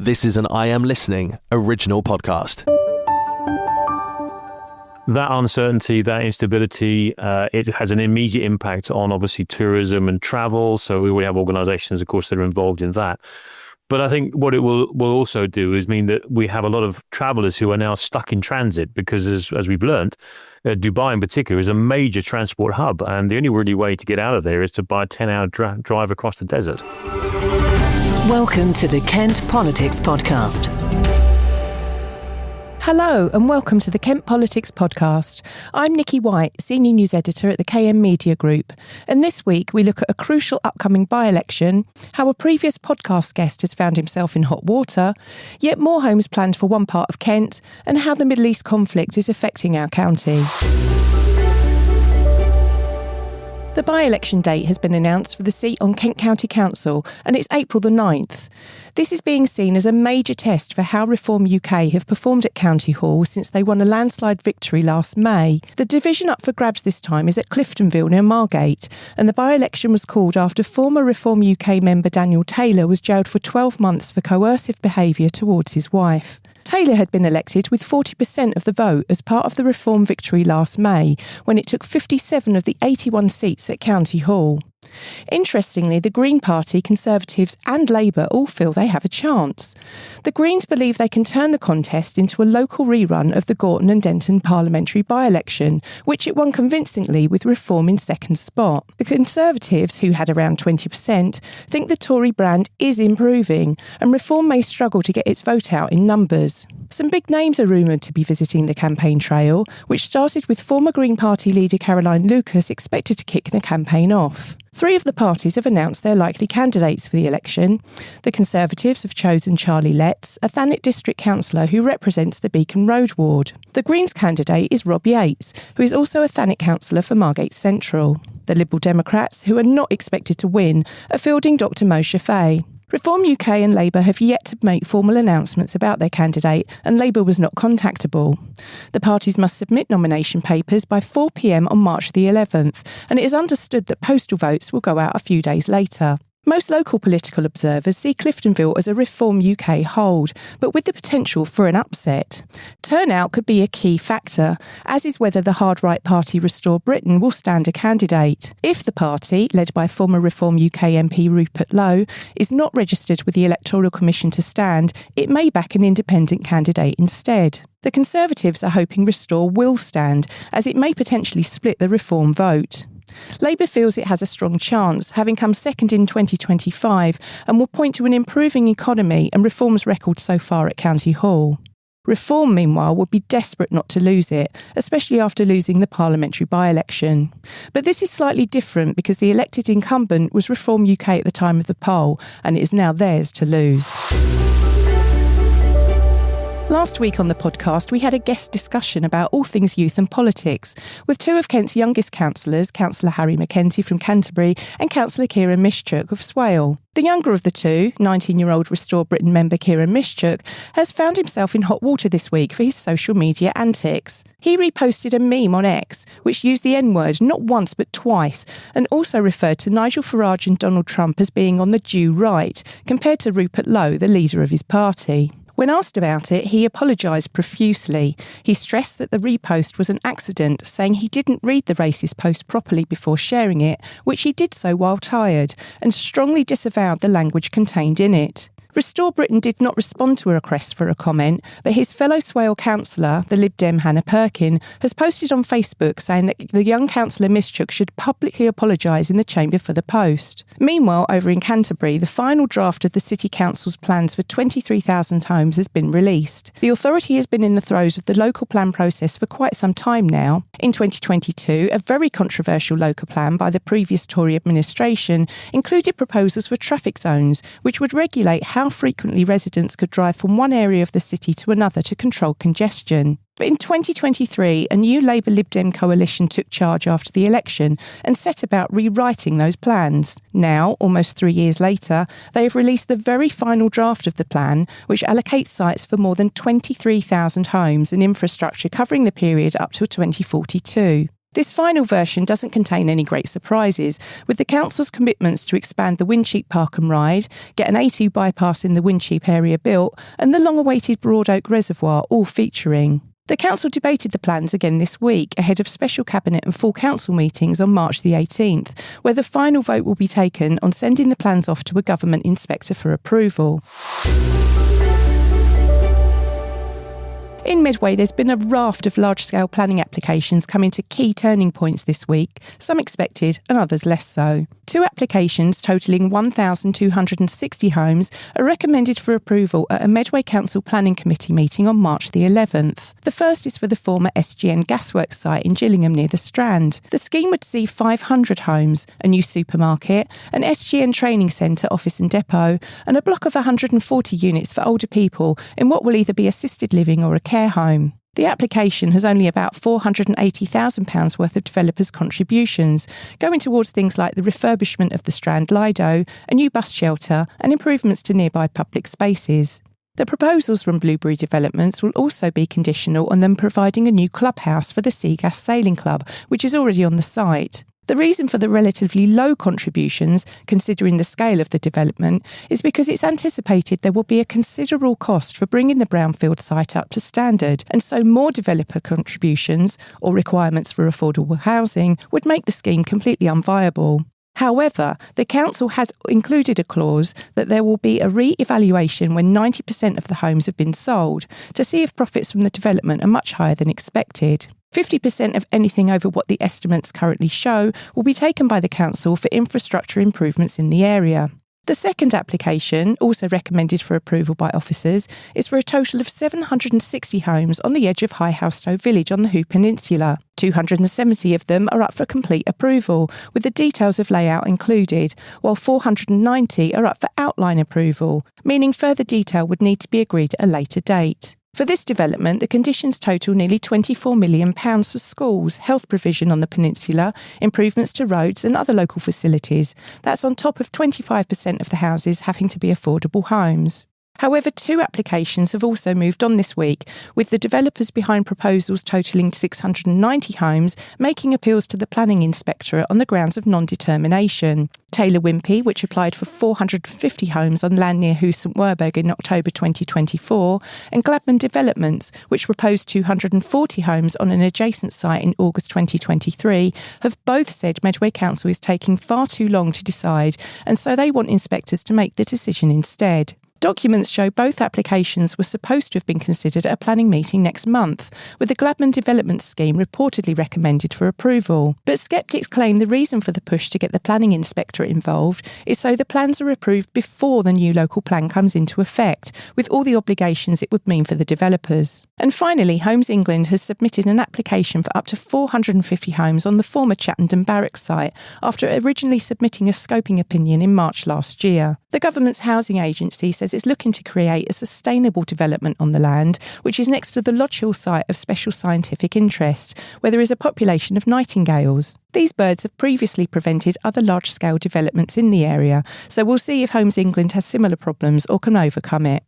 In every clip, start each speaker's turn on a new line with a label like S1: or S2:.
S1: This is an I Am Listening original podcast.
S2: That uncertainty, that instability, it has an immediate impact on obviously tourism and travel. So we have organisations, of course, that are involved in that. But I think what it will also do is mean that we have a lot of travellers who are now stuck in transit because, as we've learned, Dubai in particular is a major transport hub. And the only really way to get out of there is to buy a 10-hour drive across the desert.
S3: Welcome to the Kent Politics Podcast.
S4: Hello and welcome to the Kent Politics Podcast. I'm Nikki White, Senior News Editor at the KM Media Group. And this week we look at a crucial upcoming by-election, how a previous podcast guest has found himself in hot water, yet more homes planned for one part of Kent, and how the Middle East conflict is affecting our county. The by-election date has been announced for the seat on Kent County Council, and it's April the 9th. This is being seen as a major test for how Reform UK have performed at County Hall since they won a landslide victory last May. The division up for grabs this time is at Cliftonville near Margate, and the by-election was called after former Reform UK member Daniel Taylor was jailed for 12 months for coercive behaviour towards his wife. Taylor had been elected with 40% of the vote as part of the Reform victory last May, when it took 57 of the 81 seats at County Hall. Interestingly, the Green Party, Conservatives and Labour all feel they have a chance. The Greens believe they can turn the contest into a local rerun of the Gorton and Denton parliamentary by-election, which it won convincingly with Reform in second spot. The Conservatives, who had around 20%, think the Tory brand is improving and Reform may struggle to get its vote out in numbers. Some big names are rumoured to be visiting the campaign trail, which started with former Green Party leader Caroline Lucas expected to kick the campaign off. 3 of the parties have announced their likely candidates for the election. The Conservatives have chosen Charlie Letts, a Thanet district councillor who represents the Beacon Road ward. The Greens candidate is Rob Yates, who is also a Thanet councillor for Margate Central. The Liberal Democrats, who are not expected to win, are fielding Dr Mo Shafay. Reform UK and Labour have yet to make formal announcements about their candidate, and Labour was not contactable. The parties must submit nomination papers by 4 p.m. on March the 11th, and it is understood that postal votes will go out a few days later. Most local political observers see Cliftonville as a Reform UK hold, but with the potential for an upset. Turnout could be a key factor, as is whether the hard-right party Restore Britain will stand a candidate. If the party, led by former Reform UK MP Rupert Lowe, is not registered with the Electoral Commission to stand, it may back an independent candidate instead. The Conservatives are hoping Restore will stand, as it may potentially split the Reform vote. Labour feels it has a strong chance, having come second in 2025, and will point to an improving economy and Reform's record so far at County Hall. Reform, meanwhile, would be desperate not to lose it, especially after losing the parliamentary by-election. But this is slightly different because the elected incumbent was Reform UK at the time of the poll, and it is now theirs to lose. Last week on the podcast, we had a guest discussion about all things youth and politics with 2 of Kent's youngest councillors, Councillor Harry McKenzie from Canterbury and Councillor Kieran Mischuk of Swale. The younger of the 2, 19-year-old Restore Britain member Kieran Mischuk, has found himself in hot water this week for his social media antics. He reposted a meme on X, which used the N-word not once but twice, and also referred to Nigel Farage and Donald Trump as being on the Jew right, compared to Rupert Lowe, the leader of his party. When asked about it, he apologised profusely. He stressed that the repost was an accident, saying he didn't read the racist post properly before sharing it, which he did so while tired, and strongly disavowed the language contained in it. Restore Britain did not respond to a request for a comment, but his fellow Swale councillor, the Lib Dem Hannah Perkin, has posted on Facebook saying that the young councillor Mischuk should publicly apologise in the chamber for the post. Meanwhile, over in Canterbury, the final draft of the City Council's plans for 23,000 homes has been released. The authority has been in the throes of the local plan process for quite some time now. In 2022, a very controversial local plan by the previous Tory administration included proposals for traffic zones, which would regulate how frequently residents could drive from one area of the city to another to control congestion. But in 2023, a new Labour Lib Dem coalition took charge after the election and set about rewriting those plans. Now, almost 3 years later, they have released the very final draft of the plan, which allocates sites for more than 23,000 homes and infrastructure covering the period up to 2042. This final version doesn't contain any great surprises, with the council's commitments to expand the Wincheap Park and Ride, get an A2 bypass in the Wincheap area built, and the long-awaited Broad Oak Reservoir all featuring. The council debated the plans again this week ahead of special cabinet and full council meetings on March the 18th, where the final vote will be taken on sending the plans off to a government inspector for approval. In Medway, there's been a raft of large-scale planning applications coming to key turning points this week, some expected and others less so. 2 applications totalling 1,260 homes are recommended for approval at a Medway Council Planning Committee meeting on March the 11th. The first is for the former SGN Gasworks site in Gillingham near the Strand. The scheme would see 500 homes, a new supermarket, an SGN training centre, office and depot, and a block of 140 units for older people in what will either be assisted living or a care home. The application has only about £480,000 worth of developers' contributions, going towards things like the refurbishment of the Strand Lido, a new bus shelter, and improvements to nearby public spaces. The proposals from Blueberry Developments will also be conditional on them providing a new clubhouse for the Seagas Sailing Club, which is already on the site. The reason for the relatively low contributions, considering the scale of the development, is because it's anticipated there will be a considerable cost for bringing the brownfield site up to standard, and so more developer contributions or requirements for affordable housing would make the scheme completely unviable. However, the council has included a clause that there will be a re-evaluation when 90% of the homes have been sold to see if profits from the development are much higher than expected. 50% of anything over what the estimates currently show will be taken by the council for infrastructure improvements in the area. The second application, also recommended for approval by officers, is for a total of 760 homes on the edge of High Howstow Village on the Hoo Peninsula. 270 of them are up for complete approval, with the details of layout included, while 490 are up for outline approval, meaning further detail would need to be agreed at a later date. For this development, the conditions total nearly £24 million for schools, health provision on the peninsula, improvements to roads and other local facilities. That's on top of 25% of the houses having to be affordable homes. However, 2 applications have also moved on this week, with the developers behind proposals totalling 690 homes making appeals to the Planning Inspectorate on the grounds of non-determination. Taylor Wimpey, which applied for 450 homes on land near Hoo St Werburgh in October 2024, and Gladman Developments, which proposed 240 homes on an adjacent site in August 2023, have both said Medway Council is taking far too long to decide, and so they want inspectors to make the decision instead. Documents show both applications were supposed to have been considered at a planning meeting next month, with the Gladman Development Scheme reportedly recommended for approval. But sceptics claim the reason for the push to get the Planning Inspectorate involved is so the plans are approved before the new local plan comes into effect, with all the obligations it would mean for the developers. And finally, Homes England has submitted an application for up to 450 homes on the former Chattenden Barracks site after originally submitting a scoping opinion in March last year. The government's housing agency says it's looking to create a sustainable development on the land, which is next to the Lodge Hill site of special scientific interest, where there is a population of nightingales. These birds have previously prevented other large-scale developments in the area, so we'll see if Homes England has similar problems or can overcome it.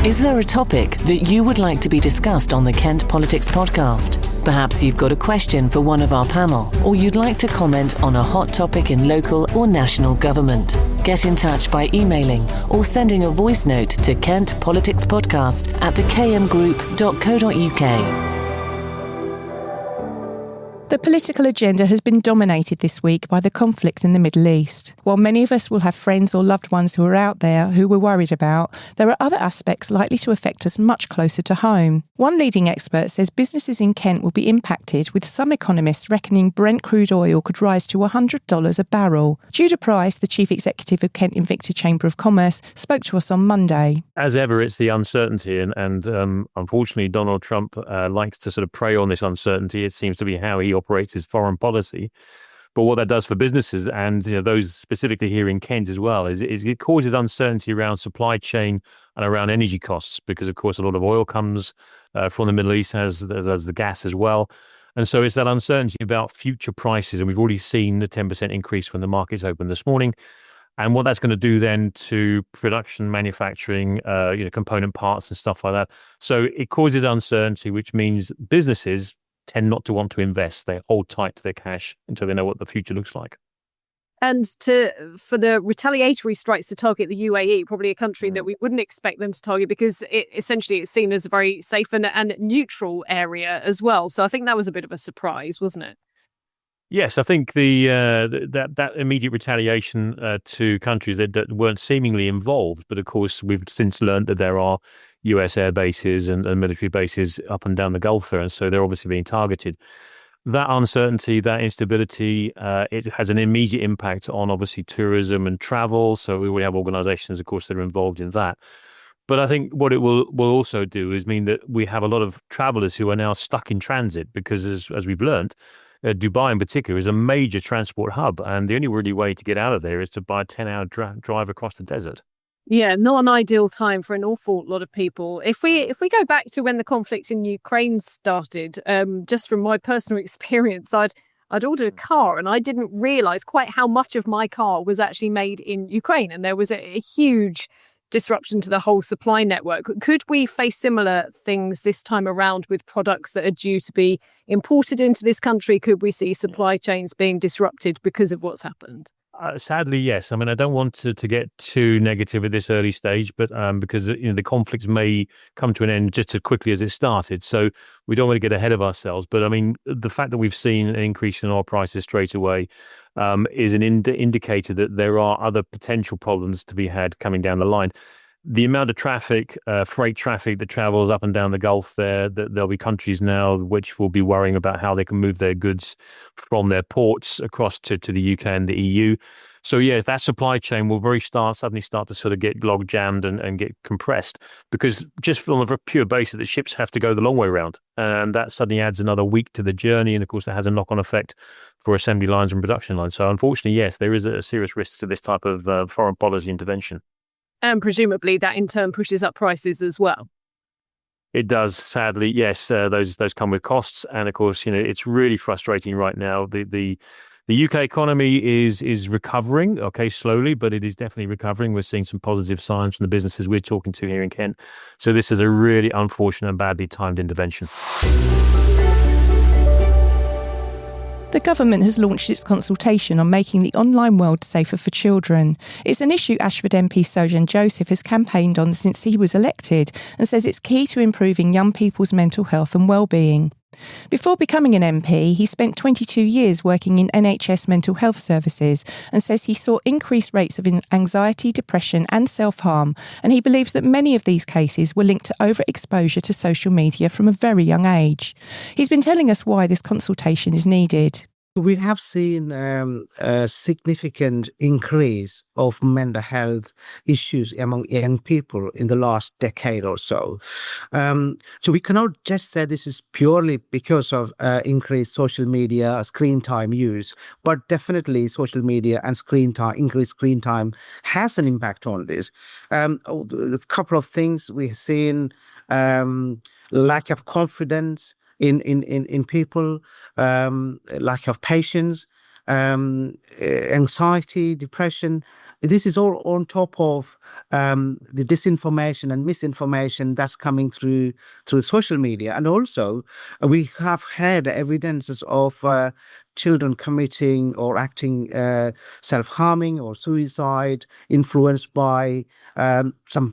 S3: Is there a topic that you would like to be discussed on the Kent Politics podcast? Perhaps you've got a question for one of our panel, or you'd like to comment on a hot topic in local or national government. Get in touch by emailing or sending a voice note to kentpoliticspodcast@thekmgroup.co.uk.
S4: The political agenda has been dominated this week by the conflict in the Middle East. While many of us will have friends or loved ones who are out there who we're worried about, there are other aspects likely to affect us much closer to home. One leading expert says businesses in Kent will be impacted, with some economists reckoning Brent crude oil could rise to $100 a barrel. Judah Price, the chief executive of Kent Invicta Chamber of Commerce, spoke to us on Monday.
S2: As ever, it's the uncertainty, and unfortunately, Donald Trump likes to sort of prey on this uncertainty. It seems to be how he operates his foreign policy. But what that does for businesses, and those specifically here in Kent as well, is it causes uncertainty around supply chain and around energy costs, because of course a lot of oil comes from the Middle East, as the gas as well. And so it's that uncertainty about future prices, and we've already seen the 10% increase when the markets opened this morning. And what that's going to do then to production, manufacturing, component parts and stuff like that. So it causes uncertainty, which means businesses tend not to want to invest. They hold tight to their cash until they know what the future looks like.
S5: And for the retaliatory strikes to target the UAE, probably a country that we wouldn't expect them to target because it's seen as a very safe and neutral area as well. So I think that was a bit of a surprise, wasn't it?
S2: Yes, I think that immediate retaliation to countries that weren't seemingly involved, but of course we've since learned that there are US air bases and military bases up and down the Gulf there, and so they're obviously being targeted. That uncertainty, that instability, it has an immediate impact on obviously tourism and travel. So we have organisations, of course, that are involved in that. But I think what it will also do is mean that we have a lot of travellers who are now stuck in transit because, as we've learned, Dubai in particular is a major transport hub, and the only really way to get out of there is to buy a 10-hour drive across the desert.
S5: Yeah, not an ideal time for an awful lot of people. If we go back to when the conflict in Ukraine started, just from my personal experience, I'd ordered a car and I didn't realise quite how much of my car was actually made in Ukraine, and there was a huge disruption to the whole supply network. Could we face similar things this time around with products that are due to be imported into this country? Could we see supply chains being disrupted because of what's happened?
S2: Sadly, yes. I mean, I don't want to get too negative at this early stage, but because the conflict may come to an end just as quickly as it started, so we don't want to get ahead of ourselves. But I mean, the fact that we've seen an increase in oil prices straight away is an indicator that there are other potential problems to be had coming down the line. The amount of traffic, freight traffic that travels up and down the Gulf there, that there'll be countries now which will be worrying about how they can move their goods from their ports across to the UK and the EU. So yeah, that supply chain will suddenly start to sort of get log jammed and get compressed, because just from a pure basis, the ships have to go the long way around, and that suddenly adds another week to the journey, and of course that has a knock-on effect for assembly lines and production lines. So unfortunately, yes, there is a serious risk to this type of foreign policy intervention.
S5: And presumably that in turn pushes up prices as well.
S2: It does, sadly, yes. Those come with costs, and of course, it's really frustrating right now. The UK economy is recovering, okay, slowly, but it is definitely recovering. We're seeing some positive signs from the businesses we're talking to here in Kent. So this is a really unfortunate and badly timed intervention.
S4: The government has launched its consultation on making the online world safer for children. It's an issue Ashford MP Sojan Joseph has campaigned on since he was elected, and says it's key to improving young people's mental health and well-being. Before becoming an MP, he spent 22 years working in NHS mental health services, and says he saw increased rates of anxiety, depression and self-harm, and he believes that many of these cases were linked to overexposure to social media from a very young age. He's been telling us why this consultation is needed.
S6: We have seen a significant increase of mental health issues among young people in the last decade or so. So we cannot just say this is purely because of increased social media, screen time use, but definitely social media and increased screen time has an impact on this. A couple of things we've seen: lack of confidence in people, lack of patience, anxiety, depression. This is all on top of the disinformation and misinformation that's coming through social media. And also, we have had evidences of children committing or acting self-harming or suicide, influenced by some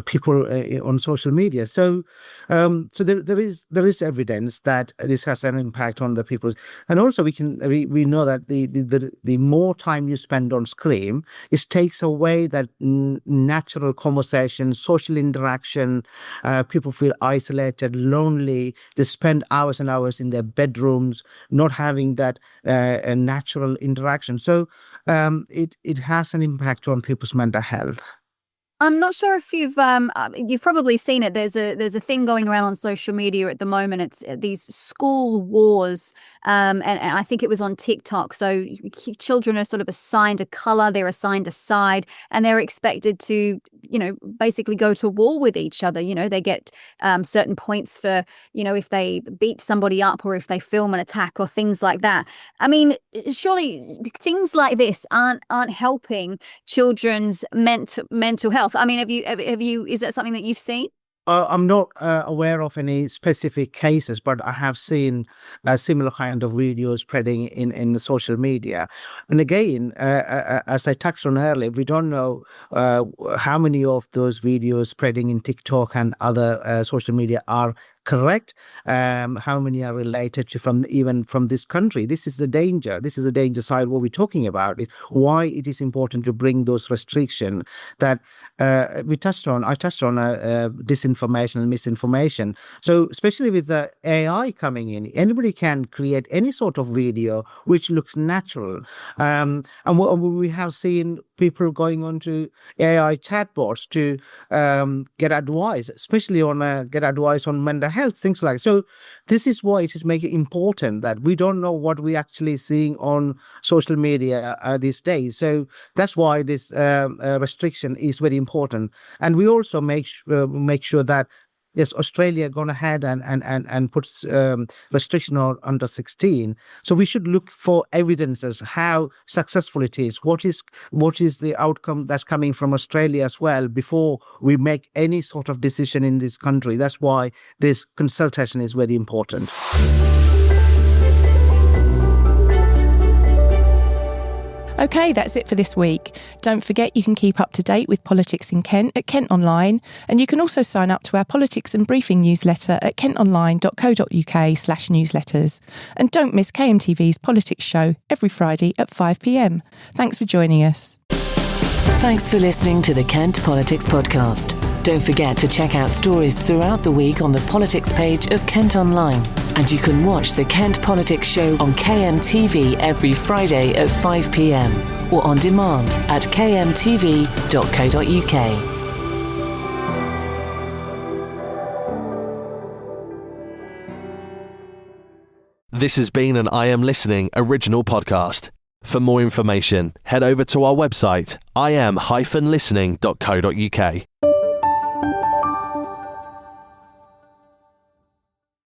S6: people on social media. So there is evidence that this has an impact on the people. And also we know that the more time you spend on screen, it takes away that natural conversation, social interaction. People feel isolated, lonely. They spend hours and hours in their bedrooms, not having that natural interaction. So it has an impact on people's mental health.
S7: I'm not sure if you've probably seen it. There's a thing going around on social media at the moment. It's these school wars, and I think it was on TikTok. So children are sort of assigned a color, they're assigned a side, and they're expected to, basically go to war with each other. They get certain points for, if they beat somebody up or if they film an attack or things like that. I mean, surely things like this aren't helping children's mental health. I mean, have you? Is that something that you've seen?
S6: I'm not aware of any specific cases, but I have seen a similar kind of videos spreading in the social media. And again, as I touched on earlier, we don't know how many of those videos spreading in TikTok and other social media are correct, how many are related to from this country. This is the danger. This is the danger side. What we're talking about is why it is important to bring those restrictions that I touched on disinformation and misinformation. So especially with the AI coming in, anybody can create any sort of video which looks natural. And we have seen people going on to AI chatbots to get advice, especially get advice on mental health, things like that. So this is why it is making important that we don't know what we're actually seeing on social media these days. So that's why this restriction is very important. And we also make sure that yes, Australia gone ahead and puts restriction on under 16. So we should look for evidences how successful it is. What is the outcome that's coming from Australia as well before we make any sort of decision in this country. That's why this consultation is very important.
S4: OK, that's it for this week. Don't forget you can keep up to date with politics in Kent at Kent Online, and you can also sign up to our politics and briefing newsletter at kentonline.co.uk/newsletters. And don't miss KMTV's politics show every Friday at 5 p.m. Thanks for joining us.
S3: Thanks for listening to the Kent Politics Podcast. Don't forget to check out stories throughout the week on the politics page of Kent Online. And you can watch the Kent Politics Show on KMTV every Friday at 5 p.m. or on demand at kmtv.co.uk.
S1: This has been an I Am Listening original podcast. For more information, head over to our website, im-listening.co.uk.